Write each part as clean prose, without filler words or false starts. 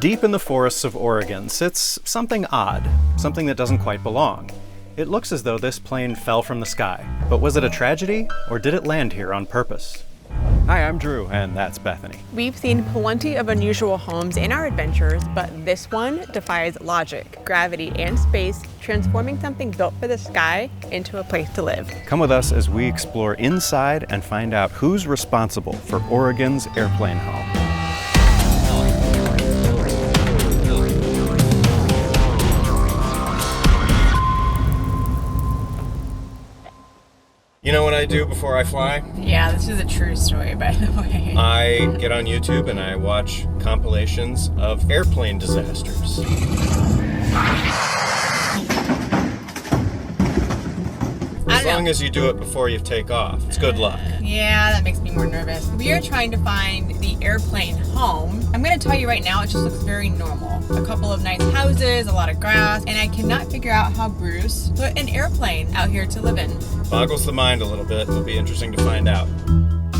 Deep in the forests of Oregon sits something odd, something that doesn't quite belong. It looks as though this plane fell from the sky, but was it a tragedy, or did it land here on purpose? Hi, I'm Drew, and that's Bethany. We've seen plenty of unusual homes in our adventures, but this one defies logic, gravity, and space, transforming something built for the sky into a place to live. Come with us as we explore inside and find out who's responsible for Oregon's airplane home. You know what I do before I fly? Yeah, this is a true story, by the way. I get on YouTube and I watch compilations of airplane disasters. As long as you do it before you take off, it's good luck. Yeah, that makes me more nervous. We are trying to find the airplane home. I'm going to tell you right now, it just looks very normal. A couple of nice houses, a lot of grass, and I cannot figure out how Bruce put an airplane out here to live in. Boggles the mind a little bit. It'll be interesting to find out.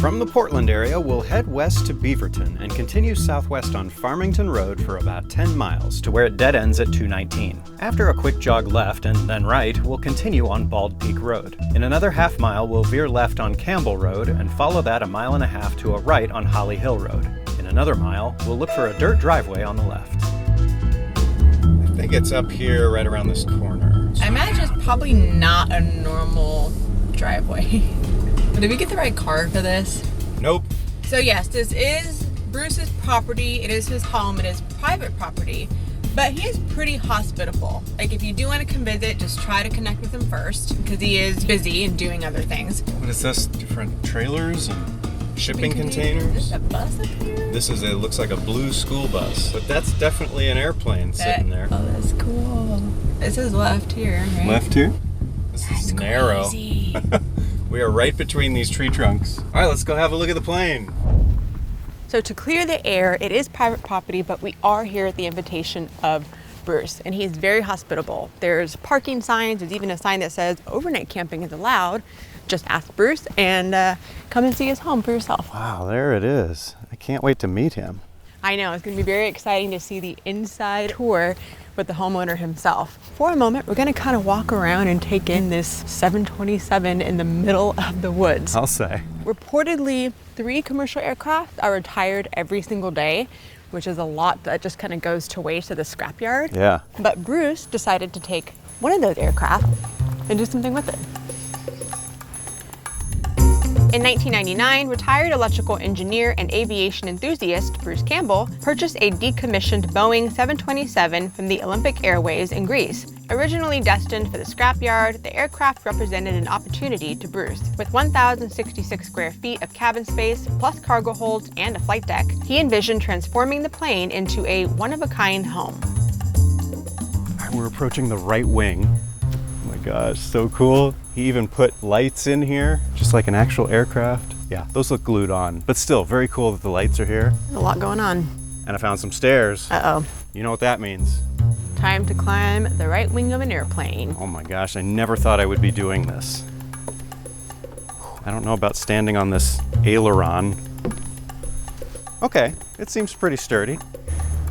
From the Portland area, we'll head west to Beaverton and continue southwest on Farmington Road for about 10 miles to where it dead ends at 219. After a quick jog left and then right, we'll continue on Bald Peak Road. In another half mile, we'll veer left on Campbell Road and follow that 1.5 miles to a right on Holly Hill Road. In another mile, we'll look for a dirt driveway on the left. I think it's up here right around this corner. I imagine it's probably not a normal driveway. Did we get the right car for this? Nope. So yes, this is Bruce's property. It is his home. It is private property. But he is pretty hospitable. Like, if you do want to come visit, just try to connect with him first, because he is busy and doing other things. What is this? Different trailers and shipping containers? There's a bus up here? It looks like a blue school bus, but that's definitely an airplane sitting there. Oh, that's cool. This is left here, right? Left here? This is narrow. Crazy. We are right between these tree trunks. All right, let's go have a look at the plane. So to clear the air, it is private property, but we are here at the invitation of Bruce, and he's very hospitable. There's parking signs. There's even a sign that says overnight camping is allowed. Just ask Bruce and come and see his home for yourself. Wow, there it is. I can't wait to meet him. I know, it's going to be very exciting to see the inside tour with the homeowner himself. For a moment, we're going to kind of walk around and take in this 727 in the middle of the woods. I'll say. Reportedly, 3 commercial aircraft are retired every single day, which is a lot that just kind of goes to waste at the scrapyard. Yeah. But Bruce decided to take one of those aircraft and do something with it. In 1999, retired electrical engineer and aviation enthusiast Bruce Campbell purchased a decommissioned Boeing 727 from the Olympic Airways in Greece. Originally destined for the scrapyard, the aircraft represented an opportunity to Bruce. With 1,066 square feet of cabin space, plus cargo holds and a flight deck, he envisioned transforming the plane into a one-of-a-kind home. We're approaching the right wing. Oh my gosh, so cool. He even put lights in here, just like an actual aircraft. Yeah, those look glued on, but still very cool that the lights are here. A lot going on. And I found some stairs. Uh-oh. You know what that means. Time to climb the right wing of an airplane. Oh my gosh, I never thought I would be doing this. I don't know about standing on this aileron. Okay, it seems pretty sturdy.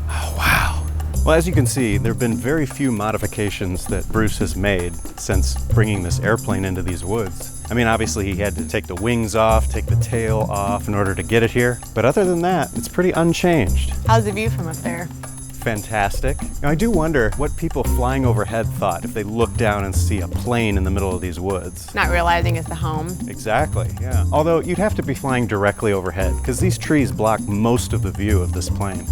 Oh, wow. Well, as you can see, there have been very few modifications that Bruce has made since bringing this airplane into these woods. I mean, obviously he had to take the wings off, take the tail off in order to get it here. But other than that, it's pretty unchanged. How's the view from up there? Fantastic. Now, I do wonder what people flying overhead thought if they looked down and see a plane in the middle of these woods. Not realizing it's the home. Exactly, yeah. Although you'd have to be flying directly overhead because these trees block most of the view of this plane.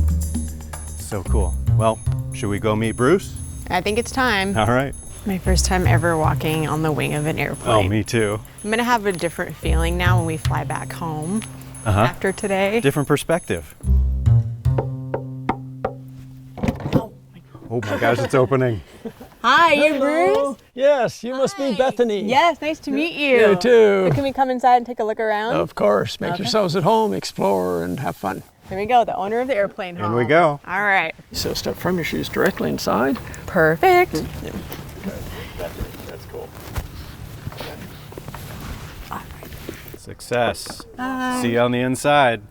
So cool. Well, should we go meet Bruce? I think it's time. All right. My first time ever walking on the wing of an airplane. Oh, me too. I'm gonna have a different feeling now when we fly back home after today. Different perspective. Oh my gosh, it's opening. Hi, you're Bruce? Yes, you must be Bethany. Yes, nice to meet you. You too. So can we come inside and take a look around? Of course. Make yourselves at home, explore, and have fun. Here we go, the owner of the airplane home. In we go. All right. So step from your shoes directly inside. Perfect. That's cool. Success. Bye. See you on the inside.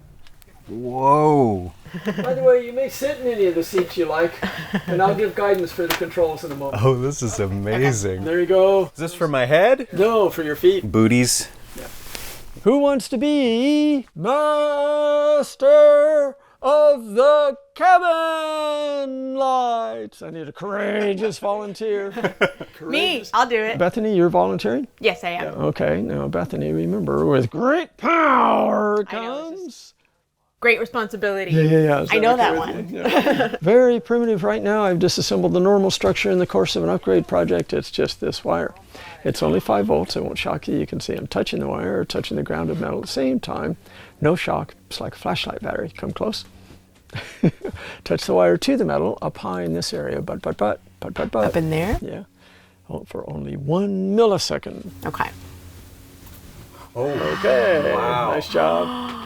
Whoa. By the way, you may sit in any of the seats you like, and I'll give guidance for the controls in a moment. Oh, this is amazing. There you go. Is this for my head? No, for your feet. Booties. Who wants to be master of the cabin lights? I need a courageous volunteer. Me, I'll do it. Bethany, you're volunteering? Yes, I am. Okay, now Bethany, remember, with great power I know, it's comes... Great responsibility. Yeah. Is I know okay that with one. you? Yeah. Very primitive right now. I've disassembled the normal structure in the course of an upgrade project. It's just this wire. It's only 5 volts. It won't shock you. You can see I'm touching the wire or touching the grounded metal at the same time. No shock. It's like a flashlight battery. Come close. Touch the wire to the metal up high in this area. But. Up in there? Yeah. For only 1 millisecond. Okay. Oh, Okay. wow. Nice job.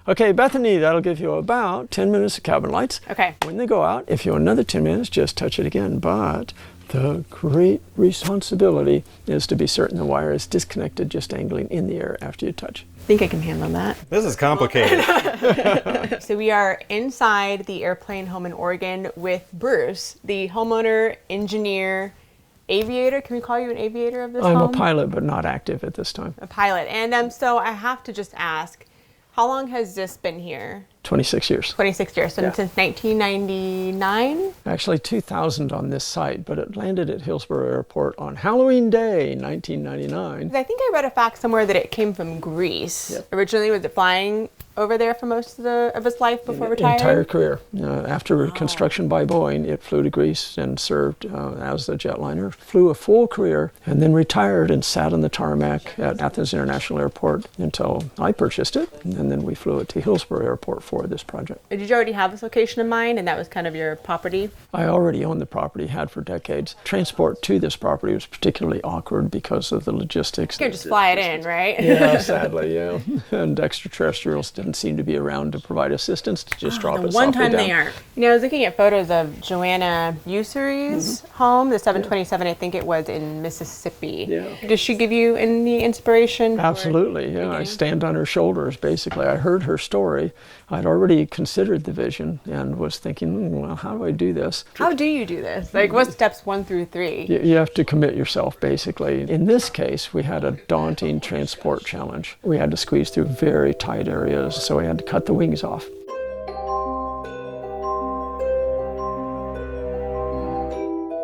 Okay, Bethany, that'll give you about 10 minutes of cabin lights. Okay. When they go out, if you want another 10 minutes, just touch it again. But the great responsibility is to be certain the wire is disconnected, just angling in the air after you touch. I think I can handle that. This is complicated. So we are inside the airplane home in Oregon with Bruce, the homeowner, engineer, aviator. Can we call you an aviator of this I'm home? a pilot, but not active at this time. A pilot. And so I have to just ask, how long has this been here? 26 years. 26 years, so Yeah. since 1999? Actually, 2000 on this site, but it landed at Hillsborough Airport on Halloween Day, 1999. I think I read a fact somewhere that it came from Greece. Yep. Originally, was it flying over there for most of its life before retiring? Entire career. After construction by Boeing, it flew to Greece and served as a jetliner. Flew a full career and then retired and sat on the tarmac at Athens International Airport until I purchased it. And then we flew it to Hillsborough Airport for this project. Did you already have this location in mind, and that was kind of your property? I already owned the property, had for decades. Transport to this property was particularly awkward because of the logistics. You can't just fly it in, right? Yeah, sadly, yeah. And extraterrestrials didn't seem to be around to provide assistance, to just drop The us one softly time down. they aren't. You know, I was looking at photos of Joanna Ussery's home, the 727, I think it was in Mississippi. Yeah. Does she give you any inspiration? for Absolutely, yeah. I beginning? stand on her shoulders, basically. I heard her story. I'd already considered the vision and was thinking, well, how do I do this? How do you do this? Like, what steps 1 through 3? You have to commit yourself, basically. In this case, we had a daunting transport challenge. We had to squeeze through very tight areas, so we had to cut the wings off.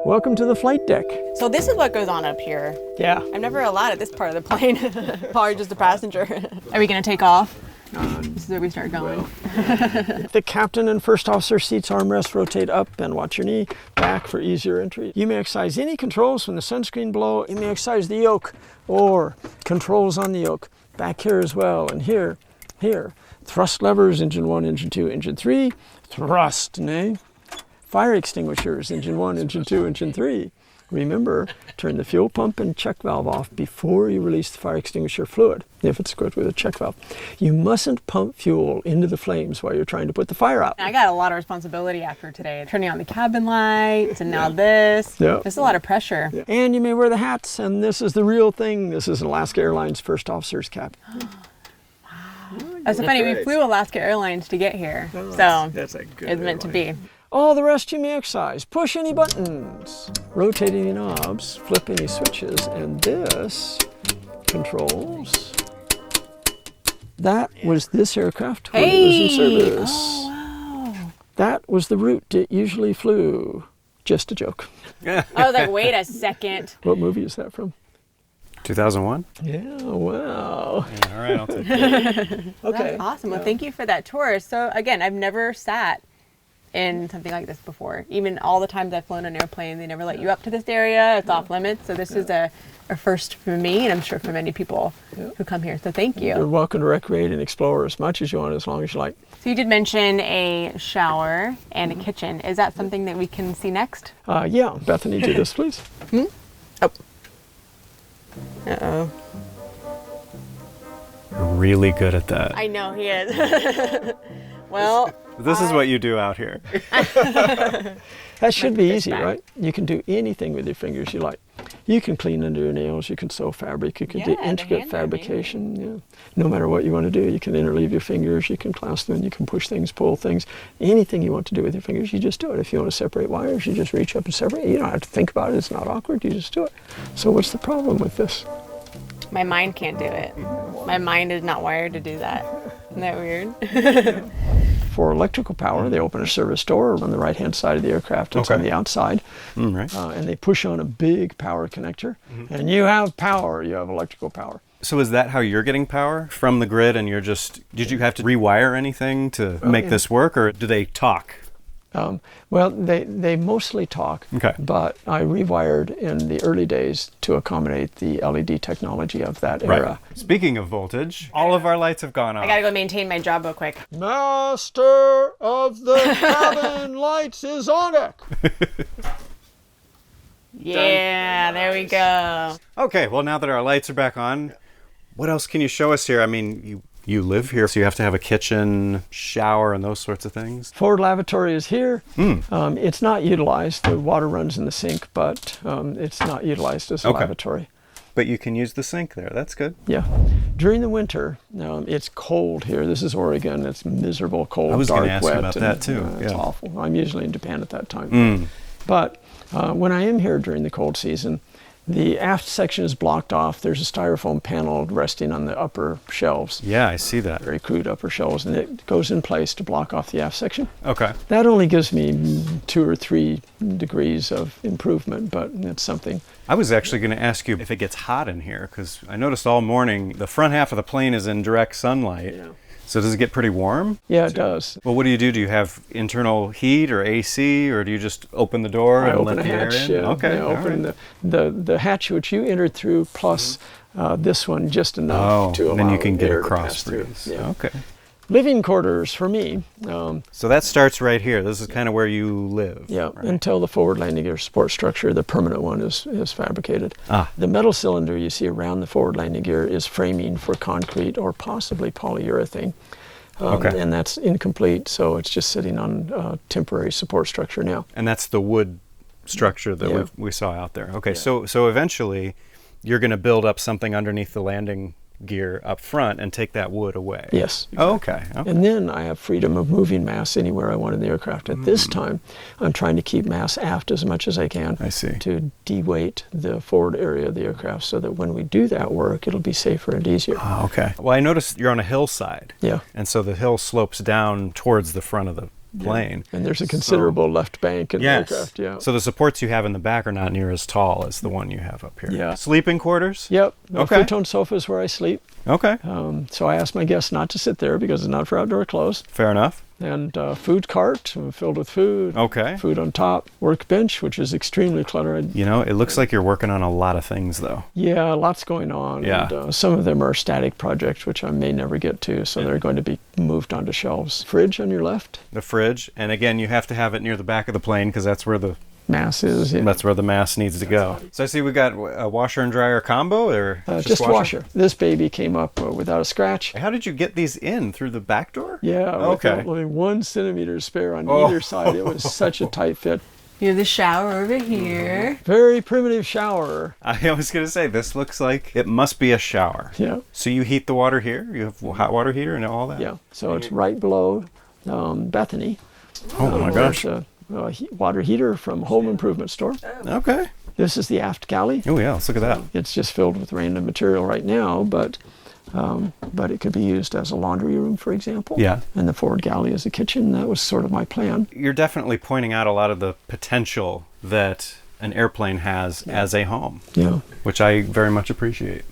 Welcome to the flight deck. So this is what goes on up here. Yeah. I'm never allowed at this part of the plane. Probably just a passenger. Are we going to take off? This is where we start going. The captain and first officer seats armrests rotate up and watch your knee back for easier entry. You may exercise any controls from the sunscreen below. You may exercise the yoke or controls on the yoke. Back here as well, and here. Thrust levers, engine 1, engine 2, engine 3. Thrust, nay. Fire extinguishers, engine 1, engine 2, engine 3. Remember, turn the fuel pump and check valve off before you release the fire extinguisher fluid, if it's equipped with a check valve. You mustn't pump fuel into the flames while you're trying to put the fire out. I got a lot of responsibility after today. Turning on the cabin lights and now this. Yeah. There's a lot of pressure. Yeah. And you may wear the hats, and this is the real thing. This is Alaska Airlines first officer's cap. That's so funny. We flew Alaska Airlines to get here. So That's a good it's meant to be. All the rest you may exercise. Push any buttons, rotate any knobs, flip any switches, and this controls. That was this aircraft when it was in service. Oh, wow. That was the route it usually flew. Just a joke. I was like, wait a second. What movie is that from? 2001? Yeah, wow. Yeah, all right, I'll take it. Okay. That's awesome. Well, thank you for that tour. So again, I've never sat in something like this before. Even all the times I've flown an airplane, they never let you up to this area. It's off limits. So this is a first for me, and I'm sure for many people who come here. So thank You're you. welcome to recreate and explore as much as you want, as long as you like. So you did mention a shower and a kitchen. Is that something that we can see next? Yeah, Bethany, do this, please. Oh. Uh-oh. You're really good at that. I know he is. Well, This is what you do out here. That should be easy, right? You can do anything with your fingers you like. You can clean under your nails, you can sew fabric, you can do Yeah, the intricate hands are fabrication. Yeah. No matter what you want to do, you can interleave your fingers, you can clasp them, you can push things, pull things. Anything you want to do with your fingers, you just do it. If you want to separate wires, you just reach up and separate. You don't have to think about it, it's not awkward, you just do it. So what's the problem with this? my mind can't do it. My mind is not wired to do that. Isn't that weird? For electrical power, they open a service door on the right-hand side of the aircraft. It's on the outside. Right. And they push on a big power connector. And you have power. You have electrical power. So is that how you're getting power from the grid, and you're just, did you have to rewire anything to make this work, or do they talk? Well, they mostly talk, Okay. but I rewired in the early days to accommodate the LED technology of that era. Speaking of voltage, all of our lights have gone off. I gotta go maintain my job real quick. Master of the cabin lights is on deck. Yeah, there we go. Okay, well, now that our lights are back on, what else can you show us here? I mean, you live here, so you have to have a kitchen, shower, and those sorts of things. Forward lavatory is here. It's not utilized. The water runs in the sink, but it's not utilized as a lavatory. But you can use the sink there. That's good. Yeah. During the winter, it's cold here. This is Oregon. It's miserable, cold, I was dark, going to ask wet. you about that, too. It's awful. I'm usually in Japan at that time. But when I am here during the cold season, the aft section is blocked off. There's a styrofoam panel resting on the upper shelves. Yeah, I see that. Very crude upper shelves, and it goes in place to block off the aft section. Okay. That only gives me 2 or 3 degrees of improvement, but it's something. I was actually going to ask you if it gets hot in here, because I noticed all morning the front half of the plane is in direct sunlight. Yeah. So does it get pretty warm? Yeah, it does. Well, what do? Do you have internal heat or AC, or do you just open the door I and open let a the air hatch. in? Yeah, Okay. yeah, all open right. the hatch which you entered through, plus this one just enough to allow then you can get air a to cross pass through. breeze. Yeah. Okay. Living quarters for me. So that starts right here. This is kind of where you live. Yeah, right? until the forward landing gear support structure, the permanent one, is fabricated. The metal cylinder you see around the forward landing gear is framing for concrete or possibly polyurethane. And that's incomplete, so it's just sitting on temporary support structure now. And that's the wood structure that we saw out there. Okay, so eventually you're going to build up something underneath the landing gear up front and take that wood away. Yes. Oh, okay. And then I have freedom of moving mass anywhere I want in the aircraft. At this time, I'm trying to keep mass aft as much as I can. I see. To de-weight the forward area of the aircraft so that when we do that work, it'll be safer and easier. Oh, okay. Well, I noticed you're on a hillside. Yeah. And so the hill slopes down towards the front of the plane. And there's a considerable left bank in the aircraft. Yeah. So the supports you have in the back are not near as tall as the one you have up here. Yeah. Sleeping quarters? Yep. Okay. Futon sofa is where I sleep. Okay. So I ask my guests not to sit there because it's not for outdoor clothes. Fair enough. And food cart filled with food. Okay. Food on top. Workbench, which is extremely cluttered. You know, it looks like you're working on a lot of things, though. Yeah, lots going on. Yeah. And, some of them are static projects, which I may never get to, so they're going to be moved onto shelves. Fridge on your left. The fridge, and again, you have to have it near the back of the plane because that's where the Mass is. Yeah. that's where the mass needs to go. So I see we got a washer and dryer combo, or just washer. This baby came up without a scratch. How did you get these in through the back door? Yeah. Okay. With only 1 centimeter spare on either side. It was such a tight fit. You have the shower over here. Very primitive shower. I was going to say, this looks like it must be a shower. Yeah. So you heat the water here? You have hot water heater and all that? Yeah. So it's right below Bethany. Oh my gosh. There's a water heater from Home Improvement Store. Okay. This is the aft galley. Oh yeah, let's look at that. It's just filled with random material right now, but it could be used as a laundry room, for example. Yeah. And the forward galley is a kitchen. That was sort of my plan. You're definitely pointing out a lot of the potential that an airplane has as a home, Yeah. which I very much appreciate.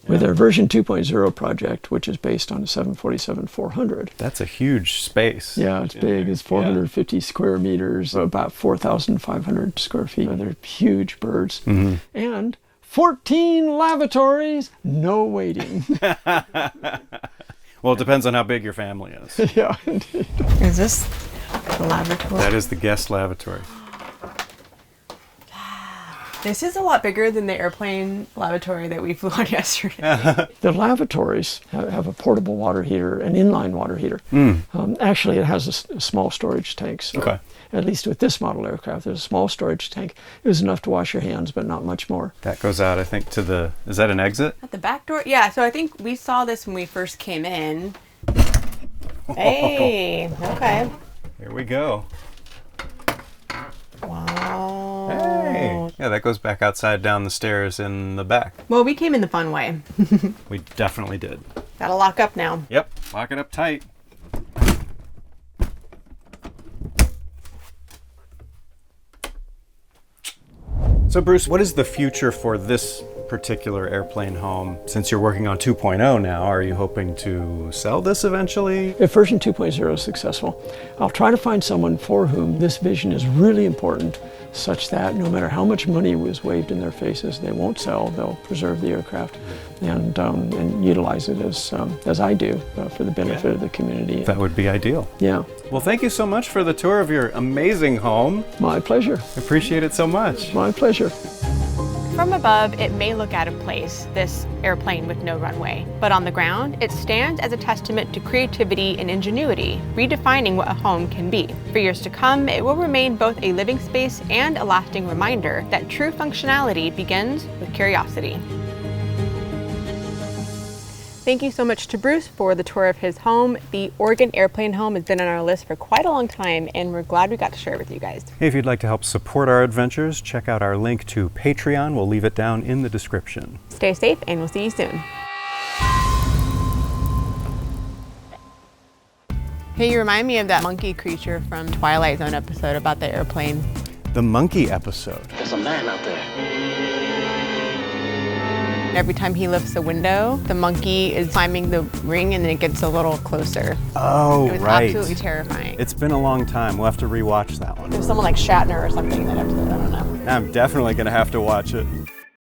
With our version 2.0 project, which is based on a 747-400. That's a huge space. Yeah, it's big. It's 450 square meters, about 4,500 square feet. They're huge birds. And 14 lavatories, no waiting. Well, it depends on how big your family is. Yeah, indeed. Is this the lavatory? That is the guest lavatory. This is a lot bigger than the airplane lavatory that we flew on yesterday. The lavatories have a portable water heater, an inline water heater. Actually, it has a small storage tank. So Okay. at least with this model aircraft, there's a small storage tank. It was enough to wash your hands, but not much more. That goes out, I think, to the, is that an exit? At the back door? Yeah, so I think we saw this when we first came in. Hey, okay. Here we go. Wow. Hey. Yeah, that goes back outside down the stairs in the back. Well, we came in the fun way. We definitely did. Gotta lock up now. Yep, lock it up tight. So Bruce, what is the future for this particular airplane home? Since you're working on 2.0 now, are you hoping to sell this eventually? If version 2.0 is successful, I'll try to find someone for whom this vision is really important, such that no matter how much money was waved in their faces, they won't sell. They'll preserve the aircraft and utilize it as I do for the benefit of the community. That would be ideal. Yeah. Well, thank you so much for the tour of your amazing home. My pleasure. I appreciate it so much. My pleasure. From above, it may look out of place, this airplane with no runway. But on the ground, it stands as a testament to creativity and ingenuity, redefining what a home can be. For years to come, it will remain both a living space and a lasting reminder that true functionality begins with curiosity. Thank you so much to Bruce for the tour of his home. The Oregon airplane home has been on our list for quite a long time, and we're glad we got to share it with you guys. Hey, if you'd like to help support our adventures, check out our link to Patreon. We'll leave it down in the description. Stay safe, and we'll see you soon. Hey, you remind me of that monkey creature from Twilight Zone episode about the airplane. The monkey episode. There's a man out there. Every time he lifts a window, the monkey is climbing the ring and then it gets a little closer. Oh, It was right. absolutely terrifying. It's been a long time. We'll have to rewatch that one. There's someone like Shatner or something in that episode, I don't know. I'm definitely going to have to watch it.